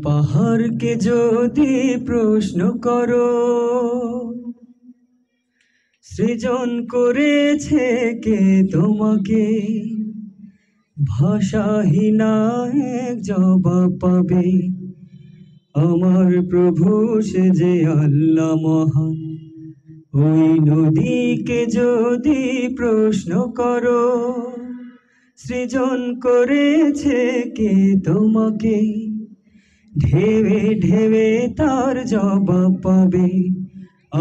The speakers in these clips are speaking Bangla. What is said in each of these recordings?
পাহাড়কে যদি প্রশ্ন করো, সৃজন করেছে কে তোমাকে, ভাষাহীনা এক জবাব পাবে। আমার প্রভু সে যে আল্লাহ মহান। ওই নদীকে যদি প্রশ্ন করো, সৃজন করেছে কে তোমাকে, ঢেবে ঢেবে তার জবাব পাবে।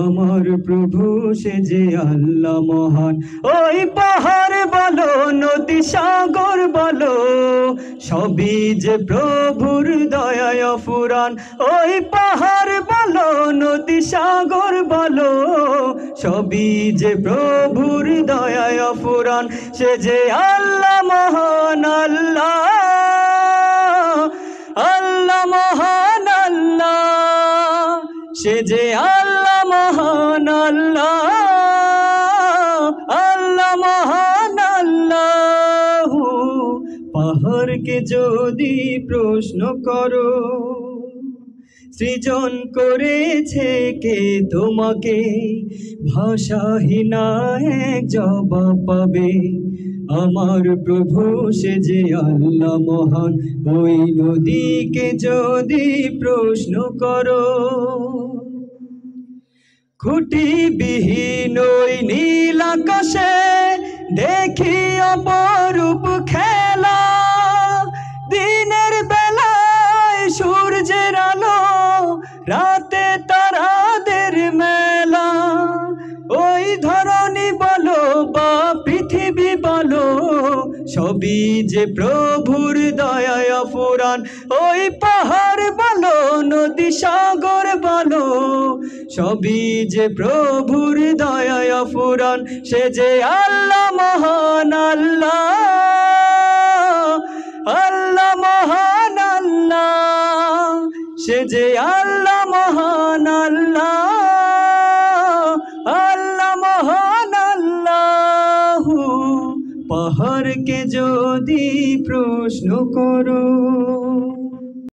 আমার প্রভু সে যে আল্লাহ মহান। ওই পাহাড় বলো নদী সাগর বলো, সবই যে প্রভুর দয়ায় অফুরান। ওই পাহাড় বলো নদী সাগর বলো, সবই যে প্রভুর দয়ায় অফুরান। সে যে আল্লাহ মহান, আল্লাহ আল্লাহ মহান আল্লাহ, সে যে আল্লাহ মহান আল্লাহ, আল্লাহ মহান আল্লাহ। পাহাড়কে যদি প্রশ্ন করো, সৃজন করেছে কে তোমাকে, ভাষাহীনা এক জবাব পাবে। আমার প্রভু সে যে আল্লাহ মহান। ওই নদীকে যদি প্রশ্ন করো, খুঁটিবিহীন ওই নীল আকাশে দেখি অপরূপ খেলা। দিনের বেলায় সূর্যের আলো, রাতে তারাদের মেলা। ওই ধরনী বলো বা পৃথিবী বলো, সবই যে প্রভুর দয়ায় অফুরান। ওই পাহাড় বলো নদী সাগর বলো, সবই যে প্রভুর দয়ায় অফুরান। সে যে আল্লাহ মহান, আল্লাহ আল্লাহ মহান আল্লাহ, সে যে আল্লাহ মহান আল্লাহ, আল্লাহ মহান আল্লাহ। পাহাড়কে যদি প্রশ্ন করো।